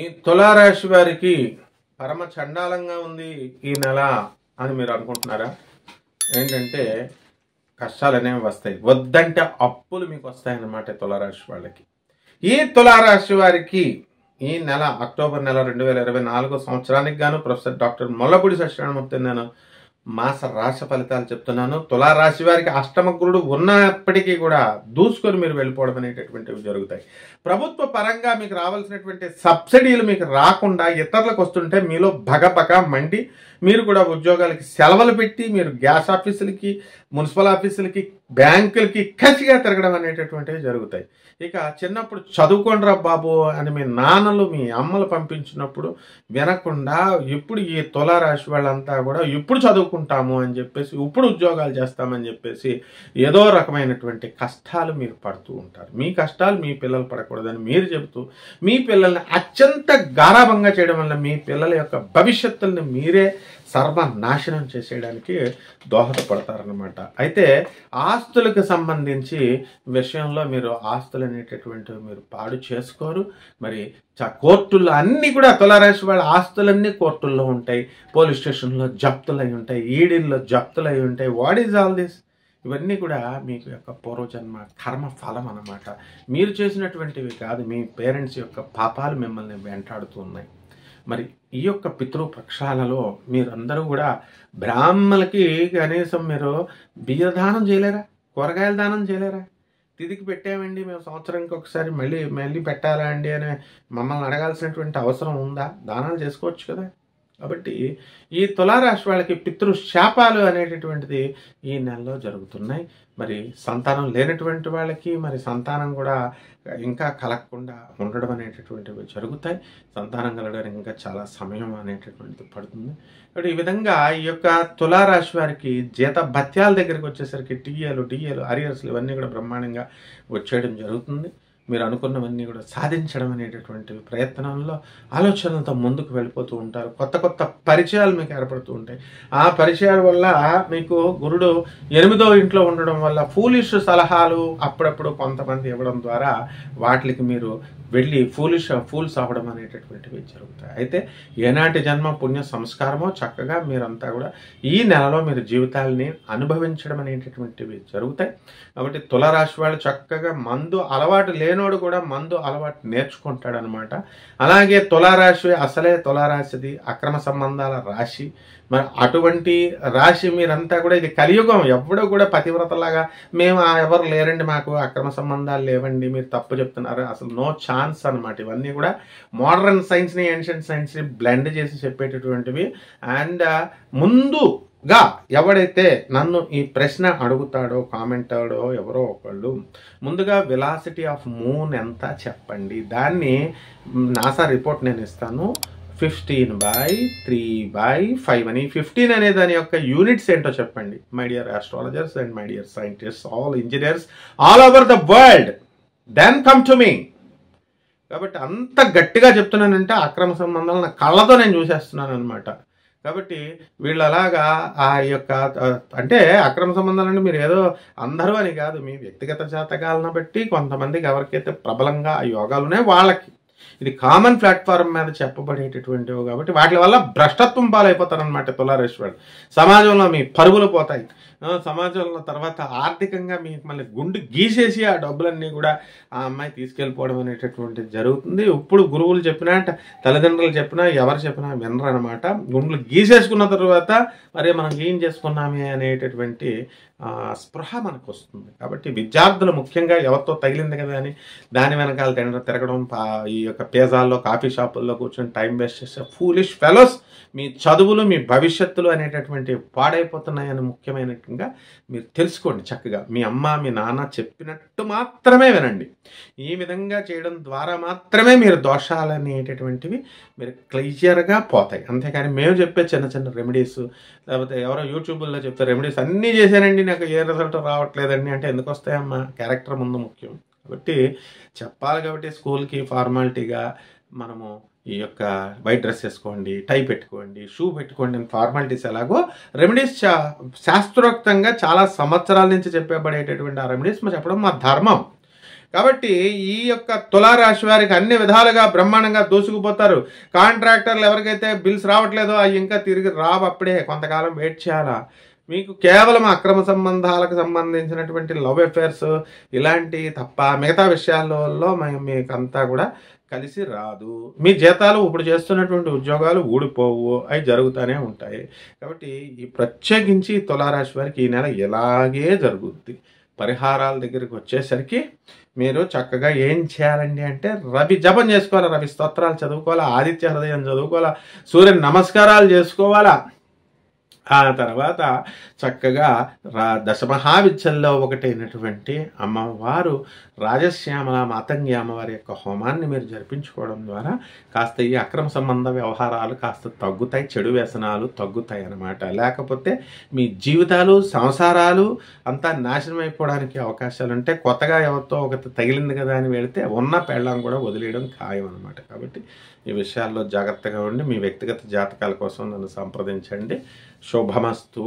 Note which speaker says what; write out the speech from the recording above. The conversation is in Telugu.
Speaker 1: ఈ తులారాశి వారికి పరమ చండాలంగా ఉంది ఈ నెల అని మీరు అనుకుంటున్నారా? ఏంటంటే కష్టాలు అనేవి వస్తాయి, వద్దంటే అప్పులు మీకు వస్తాయన్నమాట తులారాశి వాళ్ళకి. ఈ తులారాశి వారికి ఈ నెల అక్టోబర్ నెల 2024 సంవత్సరానికి గాను ప్రొఫెసర్ డాక్టర్ మొల్లపూడి సత్యనారాయణమూర్తి నేను మాస రాశి ఫలితాలు చెప్తున్నాను. తులారాశి వారికి అష్టమ గురుడు ఉన్నప్పటికీ కూడా దూసుకొని మీరు వెళ్ళిపోవడం అనేటటువంటివి జరుగుతాయి. ప్రభుత్వ పరంగా మీకు రావాల్సినటువంటి సబ్సిడీలు మీకు రాకుండా ఇతరులకు వస్తుంటే మీలో భగభగ మండి మీరు కూడా ఉద్యోగాలకి సెలవులు పెట్టి మీరు గ్యాస్ ఆఫీసులకి, మున్సిపల్ ఆఫీసులకి, బ్యాంకులకి కసిగా తిరగడం అనేటటువంటివి జరుగుతాయి. ఇక చిన్నప్పుడు చదువుకోండిరా బాబు అని మీ నాన్నలు మీ అమ్మలు పంపించినప్పుడు వినకుండా ఇప్పుడు ఈ తులారాశి వాళ్ళంతా కూడా ఇప్పుడు చదువుకుంటాము అని చెప్పేసి, ఇప్పుడు ఉద్యోగాలు చేస్తామని చెప్పేసి ఏదో రకమైనటువంటి కష్టాలు మీరు పడుతూ ఉంటారు. మీ కష్టాలు మీ పిల్లలు పడకూడదని మీరు చెబుతూ మీ పిల్లల్ని అత్యంత గారాభంగా చేయడం వల్ల మీ పిల్లల యొక్క భవిష్యత్తుల్ని మీరే సర్వనాశనం చేసేయడానికి దోహదపడతారనమాట. అయితే ఆస్తులకు సంబంధించి విషయంలో మీరు ఆస్తులు అనేటటువంటివి మీరు పాడు చేసుకోరు. మరి కోర్టుల్లో అన్నీ కూడా తులారాశి వాళ్ళ ఆస్తులన్నీ కోర్టుల్లో ఉంటాయి, పోలీస్ స్టేషన్లో జప్తులు అయి ఉంటాయి, ఈడీల్లో జప్తులు అయి ఉంటాయి. What is all this? ఇవన్నీ కూడా మీకు యొక్క పూర్వజన్మ కర్మ ఫలం అన్నమాట. మీరు చేసినటువంటివి కాదు, మీ పేరెంట్స్ యొక్క పాపాలు మిమ్మల్ని వెంటాడుతూ ఉన్నాయి. మరి ఈ యొక్క పితృపక్షాలలో మీరందరూ కూడా బ్రాహ్మణులకి కనీసం మీరు బియ్య దానం చేయలేరా? కూరగాయల దానం చేయలేరా? తిదికి పెట్టామండి మేము సంవత్సరానికి ఒకసారి మళ్ళీ పెట్టాలా అండి అని మమ్మల్ని అడగాల్సినటువంటి అవసరం ఉందా? దానాలు చేసుకోవచ్చు కదా. కాబట్టి ఈ తులారాశి వాళ్ళకి పితృశాపాలు అనేటటువంటిది ఈ నెలలో జరుగుతున్నాయి. మరి సంతానం లేనటువంటి వాళ్ళకి మరి సంతానం కూడా ఇంకా కలగకుండా ఉండడం అనేటటువంటివి జరుగుతాయి. సంతానం కలగడానికి ఇంకా చాలా సమయం అనేటటువంటిది పడుతుంది. కాబట్టి ఈ విధంగా ఈ యొక్క తులారాశి వారికి జీత భత్యాల దగ్గరికి వచ్చేసరికి టీఏలు, డిఏలు, అరియర్స్లు ఇవన్నీ కూడా బ్రహ్మాండంగా వచ్చేయడం జరుగుతుంది. మీరు అనుకున్నవన్నీ కూడా సాధించడం అనేటటువంటి ప్రయత్నంలో ఆలోచనలతో ముందుకు వెళ్ళిపోతూ ఉంటారు. కొత్త కొత్త పరిచయాలు మీకు ఏర్పడుతూ ఉంటాయి. ఆ పరిచయాల వల్ల మీకు గురుడు 8వ ఇంట్లో ఉండడం వల్ల ఫూలిష్ సలహాలు అప్పుడప్పుడు కొంతమంది ఇవ్వడం ద్వారా వాటికి మీరు వెళ్ళి ఫూల్స్ అవ్వడం అనేటటువంటివి జరుగుతాయి. అయితే ఏనాటి జన్మ పుణ్య సంస్కారమో చక్కగా మీరంతా కూడా ఈ నెలలో మీరు జీవితాలని అనుభవించడం అనేటటువంటివి జరుగుతాయి. కాబట్టి తులారాశి వాళ్ళు చక్కగా మందు అలవాటు లేనోడు కూడా మందు అలవాటు నేర్చుకుంటాడు అనమాట. అలాగే తులారాశి అసలే తులారాశిది అక్రమ సంబంధాల రాశి. మరి అటువంటి రాశి మీరంతా కూడా ఇది కలియుగం. ఎవడో కూడా పతివ్రతలాగా మేము ఎవరు లేరండి, మాకు అక్రమ సంబంధాలు లేవండి, మీరు తప్పు చెప్తున్నారు, అసలు నో ఛాన్స్ అనమాట. ఇవన్నీ కూడా మోడర్న్ సైన్స్ని ఏన్షియంట్ సైన్స్ని బ్లెండ్ చేసి చెప్పేటటువంటివి. అండ్ ముందుగా ఎవడైతే నన్ను ఈ ప్రశ్న అడుగుతాడో కామెంటాడో ఎవరో ఒకళ్ళు ముందుగా వెలాసిటీ ఆఫ్ మూన్ ఎంత చెప్పండి. దాన్ని నాసా రిపోర్ట్ నేను ఇస్తాను. 15/3/5 అని 15 అనే దాని యొక్క యూనిట్స్ ఏంటో చెప్పండి. My dear astrologers and my dear scientists, all engineers all over the world, then come to me. కాబట్టి అంత గట్టిగా చెప్తున్నానంటే అక్రమ సంబంధాలు నా కళ్ళతో నేను చూసేస్తున్నాను అనమాట. కాబట్టి వీళ్ళు అలాగా ఆ యొక్క అంటే అక్రమ సంబంధాలంటే మీరు ఏదో అందరూ అని కాదు, మీ వ్యక్తిగత జాతకాలను బట్టి కొంతమందికి ఎవరికైతే ప్రబలంగా ఆ యోగాలు ఉన్నాయో వాళ్ళకి ఇది కామన్ ప్లాట్ఫామ్ మీద చెప్పబడేటటువంటివి. కాబట్టి వాటి వల్ల భ్రష్టత్వం పాలైపోతారనమాట తులారాశి వాళ్ళు. సమాజంలో మీ పరుగులు పోతాయి. సమాజంలో తర్వాత ఆర్థికంగా మీకు మళ్ళీ గుండు గీసేసి ఆ డబ్బులన్నీ కూడా ఆ అమ్మాయి తీసుకెళ్ళిపోవడం అనేటటువంటిది జరుగుతుంది. ఇప్పుడు గురువులు చెప్పినా తల్లిదండ్రులు చెప్పినా ఎవరు చెప్పినా వినరు అనమాట. గుండ్లు గీసేసుకున్న తర్వాత మరి మనం ఏం చేసుకున్నామే అనేటటువంటి స్పృహ మనకు వస్తుంది. కాబట్టి విద్యార్థులు ముఖ్యంగా ఎవరితో తగిలింది కదా అని దాని వెనకాల తిరగడం, ఈ యొక్క పేజాల్లో కాఫీ షాపుల్లో కూర్చొని టైం వేస్ట్ చేసే ఫూలిష్ ఫెలోస్, మీ చదువులు మీ భవిష్యత్తులు అనేటటువంటి పాడైపోతున్నాయని ముఖ్యమైనట్టుగా మీరు తెలుసుకోండి. చక్కగా మీ అమ్మ మీ నాన్న చెప్పినట్టు మాత్రమే వినండి. ఈ విధంగా చేయడం ద్వారా మాత్రమే మీరు దోషాలు అనేటటువంటివి మీరు క్లియర్గా పోతాయి. అంతేకాని మేము చెప్పే చిన్న చిన్న రెమెడీస్, లేకపోతే ఎవరో యూట్యూబ్లో చెప్తే రెమెడీస్ అన్నీ చేశానండి నాకు ఏ రిజల్ట్ రావట్లేదండి అంటే ఎందుకు వస్తాయమ్మా? క్యారెక్టర్ ముందు ముఖ్యం. కాబట్టి చెప్పాలి. కాబట్టి స్కూల్కి ఫార్మాలిటీగా మనము ఈ యొక్క వైట్ డ్రెస్ వేసుకోండి, టై పెట్టుకోండి, షూ పెట్టుకోండి అని ఫార్మాలిటీస్ ఎలాగో రెమెడీస్ శాస్త్రోక్తంగా చాలా సంవత్సరాల నుంచి చెప్పబడేటటువంటి ఆ రెమెడీస్ చెప్పడం మా ధర్మం. కాబట్టి ఈ యొక్క తులారాశి వారికి అన్ని విధాలుగా బ్రహ్మాండంగా దూసుకుపోతారు. కాంట్రాక్టర్లు ఎవరికైతే బిల్స్ రావట్లేదో అవి ఇంకా తిరిగి రావు, అప్పుడే కొంతకాలం వెయిట్ చేయాలా. మీకు కేవలం అక్రమ సంబంధాలకు సంబంధించినటువంటి లవ్ అఫేర్స్ ఇలాంటి తప్ప మిగతా విషయాలలో మీకంతా కూడా కలిసి రాదు. మీ జీతాలు ఇప్పుడు చేస్తున్నటువంటి ఉద్యోగాలు ఊడిపోవు, అవి జరుగుతూనే ఉంటాయి. కాబట్టి ఈ ప్రత్యేకించి తులారాశి వారికి ఈ నెల ఇలాగే జరుగుద్ది. పరిహారాల దగ్గరికి వచ్చేసరికి మీరు చక్కగా ఏం చేయాలండి అంటే రవి జపం చేసుకోవాలా, రవి స్తోత్రాలు చదువుకోవాలా, ఆదిత్య హృదయం చదువుకోవాలా, సూర్య నమస్కారాలు చేసుకోవాలా. ఆ తర్వాత చక్కగా దశమహావిద్యల్లో ఒకటైనటువంటి అమ్మవారు రాజశ్యామల మాతంగి అమ్మవారి యొక్క హోమాన్ని మీరు జరిపించుకోవడం ద్వారా కాస్త ఈ అక్రమ సంబంధ వ్యవహారాలు కాస్త తగ్గుతాయి, చెడు వ్యసనాలు తగ్గుతాయి అన్నమాట. లేకపోతే మీ జీవితాలు సంసారాలు అంతా నాశనం అయిపోవడానికి అవకాశాలు ఉంటాయి. కొత్తగా ఎవరితో ఒకటి తగిలింది కదా అని వెళితే ఉన్న పెళ్ళం కూడా వదిలేయడం ఖాయం అనమాట. కాబట్టి ఈ విషయాల్లో జాగ్రత్తగా ఉండి మీ వ్యక్తిగత జాతకాల కోసం నన్ను సంప్రదించండి. శుభమస్తు.